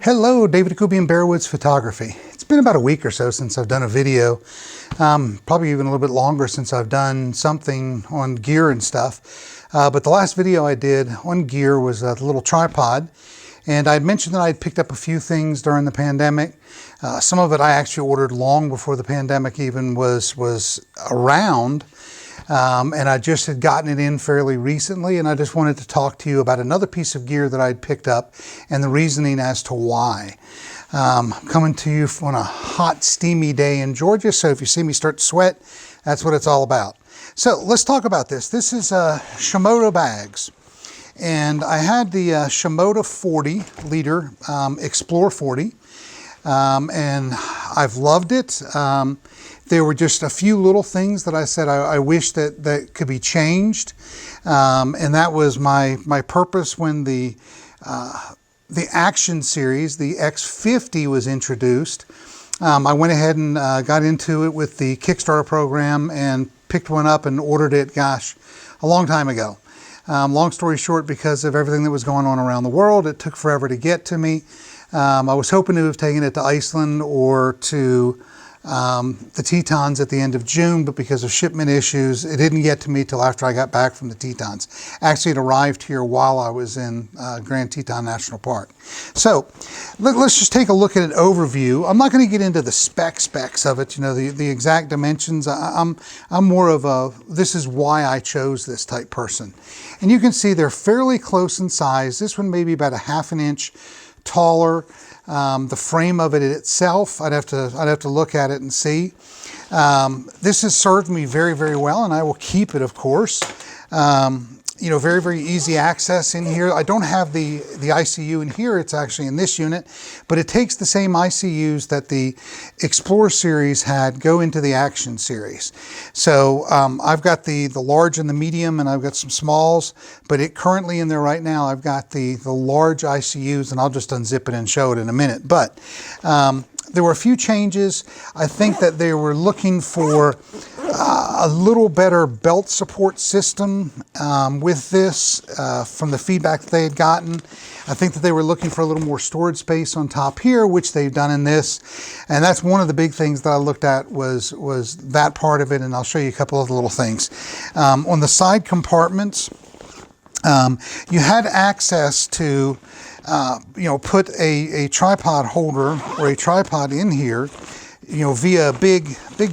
Hello, David Kubi and Bearwoods Photography. It's been about a week or so since I've done a video, probably even a little bit longer since I've done something on gear and stuff. But the last video I did on gear was a little tripod, and I'd mentioned that I'd picked up a few things during the pandemic. Some of it I actually ordered long before the pandemic even was around. And I just had gotten it in fairly recently, and I just wanted to talk to you about another piece of gear that I'd picked up and the reasoning as to why. Coming to you on a hot, steamy day in Georgia, so if you see me start to sweat, that's what it's all about. So let's talk about this. This is Shimoda bags, and I had the Shimoda 40 liter Explore 40, and I've loved it. There were just a few little things that I said I wish that could be changed, and that was my purpose when the Action series, the X50, was introduced. I went ahead and got into it with the Kickstarter program and picked one up and ordered it, gosh, a long time ago. Long story short, because of everything that was going on around the world, it took forever to get to me. I was hoping to have taken it to Iceland or to the Tetons at the end of June, but because of shipment issues, it didn't get to me till after I got back from the Tetons. Actually, it arrived here while I was in Grand Teton National Park. So let's just take a look at an overview. I'm not going to get into the specs of it, you know, the exact dimensions. I'm more of a, this is why I chose this type person. And you can see they're fairly close in size. This one may be about a ½ an inch taller. The frame of it itself, I'd have to look at it and see. This has served me very, very well, and I will keep it, of course. You know, very, very easy access in here. I don't have the ICU in here. It's actually in this unit, but it takes the same ICUs that the Explore series had go into the Action series. So I've got the large and the medium, and I've got some smalls, but it currently in there right now, I've got the large ICUs, and I'll just unzip it and show it in a minute. But there were a few changes. I think that they were looking for a little better belt support system with this from the feedback that they had gotten. I think that they were looking for a little more storage space on top here, which they've done in this. And that's one of the big things that I looked at was that part of it, and I'll show you a couple of little things. On the side compartments, you had access to you know, put a tripod holder or a tripod in here, you know, via a big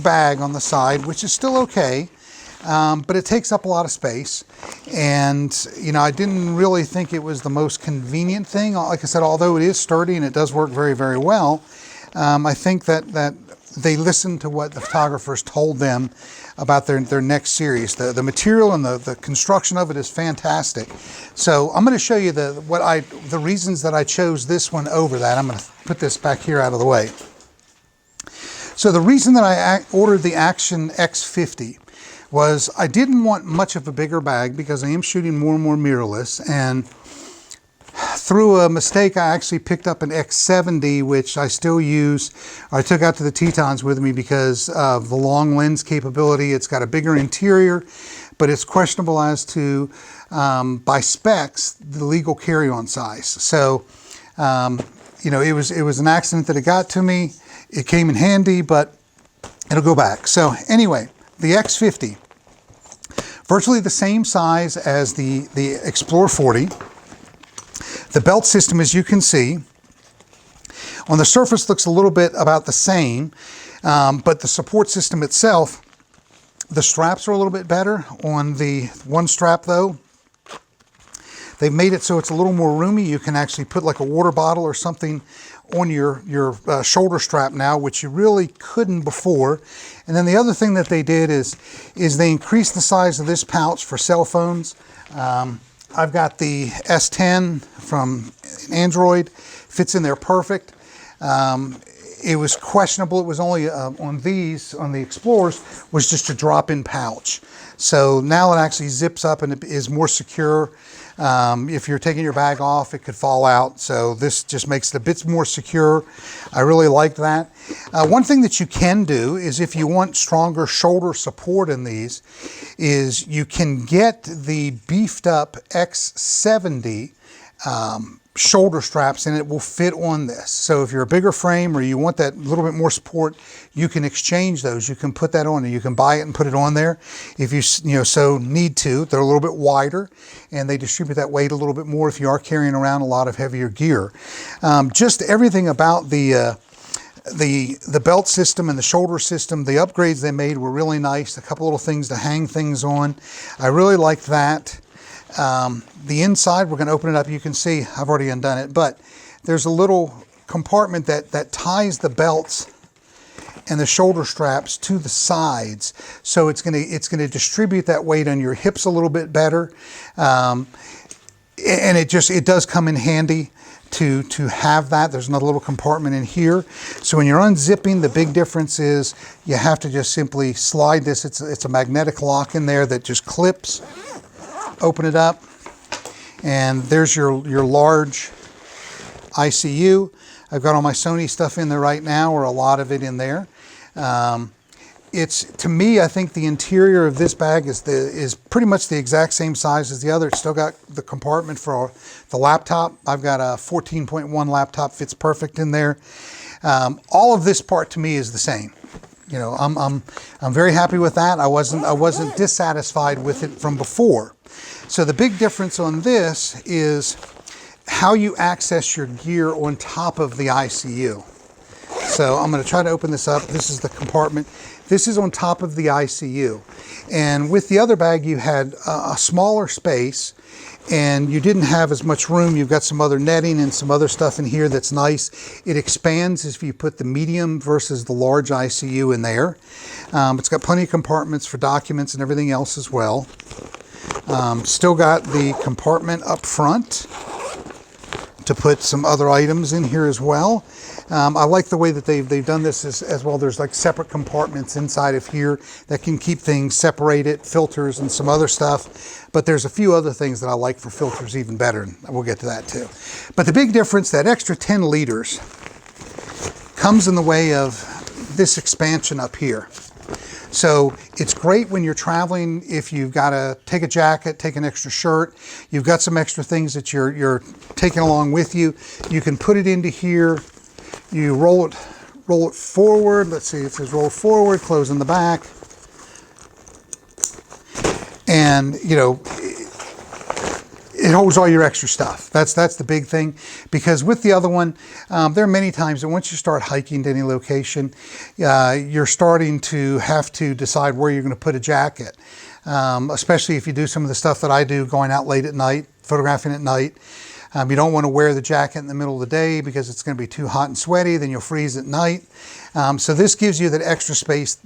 bag on the side, which is still okay, but it takes up a lot of space. And, you know, I didn't really think it was the most convenient thing. Like I said, although it is sturdy and it does work very, very well, I think that they listened to what the photographers told them about their next series. The material and the construction of it is fantastic. So I'm going to show you the reasons that I chose this one over that. I'm going to put this back here out of the way. So the reason that I ordered the Action X50 was I didn't want much of a bigger bag because I am shooting more and more mirrorless, and through a mistake I actually picked up an X70, which I still use. I took out to the Tetons with me because of the long lens capability. It's got a bigger interior, but it's questionable as to, by specs, the legal carry-on size. So, you know, it was an accident that it got to me. It came in handy, but it'll go back. So anyway, the X50, virtually the same size as the Explore 40. The belt system, as you can see, on the surface looks a little bit about the same, but the support system itself, the straps are a little bit better on the one strap though. They've made it so it's a little more roomy. You can actually put like a water bottle or something on your shoulder strap now, which you really couldn't before. And then the other thing that they did is they increased the size of this pouch for cell phones. I've got the S10 from Android, fits in there perfect. It was questionable. It was only on the Explorers, was just a drop-in pouch. So now it actually zips up and it is more secure. If you're taking your bag off, it could fall out. So this just makes it a bit more secure. I really like that. One thing that you can do is, if you want stronger shoulder support in these, is you can get the beefed up X70 shoulder straps and it will fit on this. So if you're a bigger frame or you want that little bit more support, you can exchange those. You can put that on, and you can buy it and put it on there if you so need to. They're a little bit wider and they distribute that weight a little bit more if you are carrying around a lot of heavier gear. Just everything about the belt system and the shoulder system, the upgrades they made were really nice. A couple little things to hang things on. I really liked that. The inside, we're going to open it up. You can see I've already undone it, but there's a little compartment that ties the belts and the shoulder straps to the sides. So it's going to distribute that weight on your hips a little bit better. And it does come in handy to have that. There's another little compartment in here. So when you're unzipping, the big difference is you have to just simply slide this. It's a magnetic lock in there that just clips. Open it up, and there's your large ICU. I've got all my Sony stuff in there right now, or a lot of it in there. To me, I think the interior of this bag is pretty much the exact same size as the other. It's still got the compartment for the laptop. I've got a 14.1 laptop, fits perfect in there. All of this part to me is the same. You know, I'm very happy with that. I wasn't dissatisfied with it from before. So the big difference on this is how you access your gear on top of the ICU. So I'm going to try to open this up. This is the compartment. This is on top of the ICU. And with the other bag, you had a smaller space and you didn't have as much room. You've got some other netting and some other stuff in here that's nice. It expands if you put the medium versus the large ICU in there. It's got plenty of compartments for documents and everything else as well. Still got the compartment up front to put some other items in here as well. I like the way that they've done this as well. There's like separate compartments inside of here that can keep things separated, filters and some other stuff. But there's a few other things that I like for filters even better, and we'll get to that too. But the big difference, that extra 10 liters comes in the way of this expansion up here. So it's great when you're traveling. If you've got to take a jacket, take an extra shirt, you've got some extra things that you're taking along with you, you can put it into here. You roll it forward. Let's see, it says roll forward, close in the back. And, you know, it holds all your extra stuff. That's the big thing, because with the other one, there are many times that once you start hiking to any location, you're starting to have to decide where you're going to put a jacket, especially if you do some of the stuff that I do, going out late at night, photographing at night. You don't want to wear the jacket in the middle of the day because it's going to be too hot and sweaty, then you'll freeze at night. So this gives you that extra space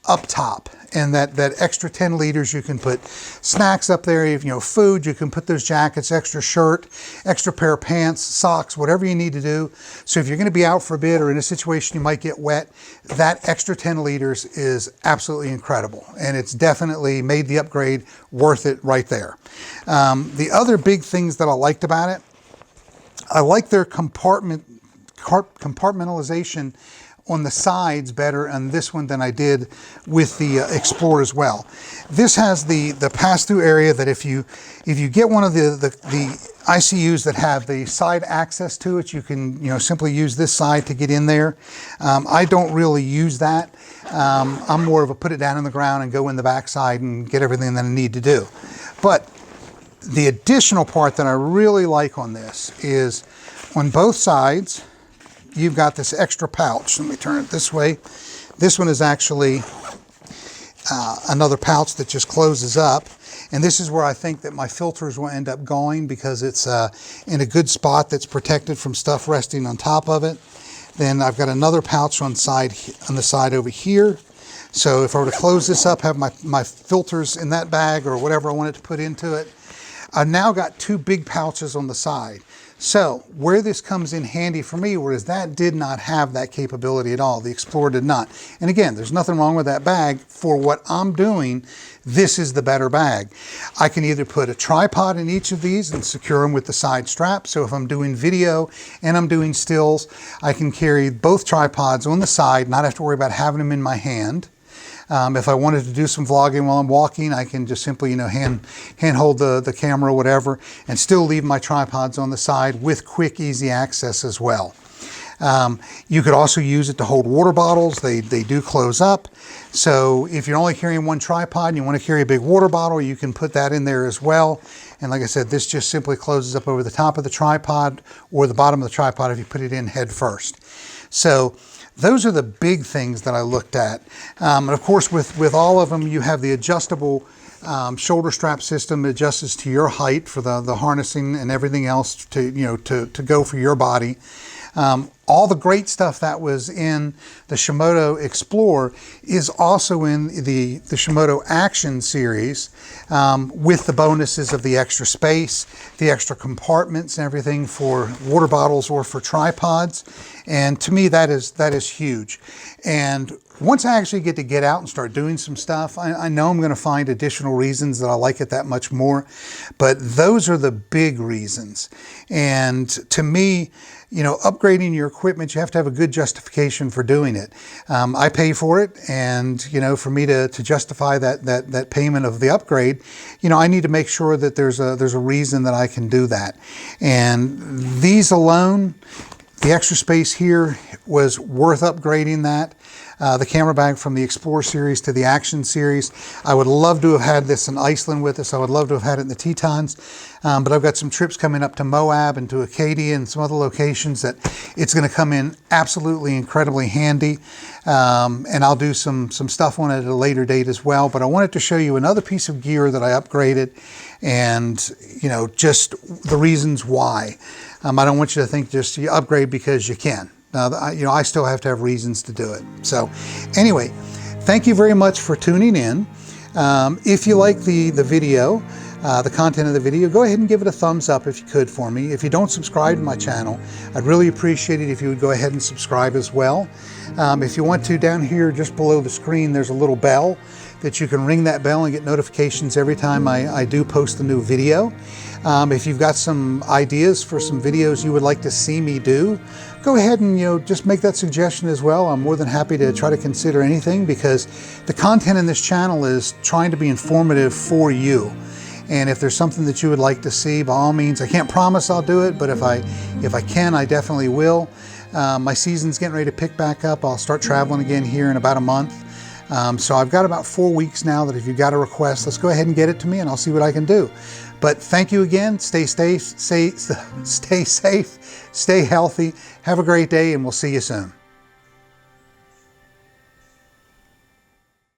up top, and that extra 10 liters, you can put snacks up there, you know, food, you can put those jackets, extra shirt, extra pair of pants, socks, whatever you need to do. So if you're going to be out for a bit or in a situation you might get wet, that extra 10 liters is absolutely incredible. And it's definitely made the upgrade worth it right there. The other big things that I liked about it, I like their compartmentalization on the sides better on this one than I did with the Explorer as well. This has the pass-through area that if you get one of the ICUs that have the side access to it, you can simply use this side to get in there. I don't really use that. I'm more of a put it down on the ground and go in the backside and get everything that I need to do. But the additional part that I really like on this is on both sides, you've got this extra pouch. Let me turn it this way. This one is actually another pouch that just closes up. And this is where I think that my filters will end up going, because it's in a good spot that's protected from stuff resting on top of it. Then I've got another pouch on the side over here. So if I were to close this up, have my filters in that bag or whatever I wanted to put into it, I've now got two big pouches on the side. So where this comes in handy for me, whereas that did not have that capability at all, the Explorer did not. And again, there's nothing wrong with that bag. For what I'm doing, this is the better bag. I can either put a tripod in each of these and secure them with the side strap. So if I'm doing video and I'm doing stills, I can carry both tripods on the side, not have to worry about having them in my hand. If I wanted to do some vlogging while I'm walking, I can just simply, hand hold the camera or whatever, and still leave my tripods on the side with quick, easy access as well. You could also use it to hold water bottles. They do close up. So if you're only carrying one tripod and you want to carry a big water bottle, you can put that in there as well. And like I said, this just simply closes up over the top of the tripod or the bottom of the tripod if you put it in head first. So those are the big things that I looked at. And of course, with all of them, you have the adjustable shoulder strap system. It adjusts to your height for the harnessing and everything else to go for your body. All the great stuff that was in the Shimoda Explore is also in the Shimoda Action series, with the bonuses of the extra space, the extra compartments and everything for water bottles or for tripods. And to me, that is huge. And once I actually get out and start doing some stuff, I know I'm going to find additional reasons that I like it that much more. But those are the big reasons. And to me, upgrading your equipment, you have to have a good justification for doing it. I pay for it, and for me to justify that payment of the upgrade, I need to make sure that there's a reason that I can do that. And these alone, the extra space here was worth upgrading that. The camera bag from the Explore series to the Action series. I would love to have had this in Iceland with us. I would love to have had it in the Tetons. But I've got some trips coming up to Moab and to Acadia and some other locations that it's going to come in absolutely incredibly handy. And I'll do some stuff on it at a later date as well. But I wanted to show you another piece of gear that I upgraded and, just the reasons why. I don't want you to think just you upgrade because you can. I still have to have reasons to do it. So anyway, thank you very much for tuning in. If you like the video, the content of the video, go ahead and give it a thumbs up if you could for me. If you don't subscribe to my channel, I'd really appreciate it if you would go ahead and subscribe as well. If you want to, down here just below the screen, there's a little bell that you can ring that bell and get notifications every time I do post a new video. If you've got some ideas for some videos you would like to see me do, go ahead and just make that suggestion as well. I'm more than happy to try to consider anything, because the content in this channel is trying to be informative for you. And if there's something that you would like to see, by all means, I can't promise I'll do it, but if I can, I definitely will. My season's getting ready to pick back up. I'll start traveling again here in about a month. So I've got about 4 weeks now that if you've got a request, let's go ahead and get it to me and I'll see what I can do. But thank you again. Stay safe, stay healthy, have a great day, and we'll see you soon.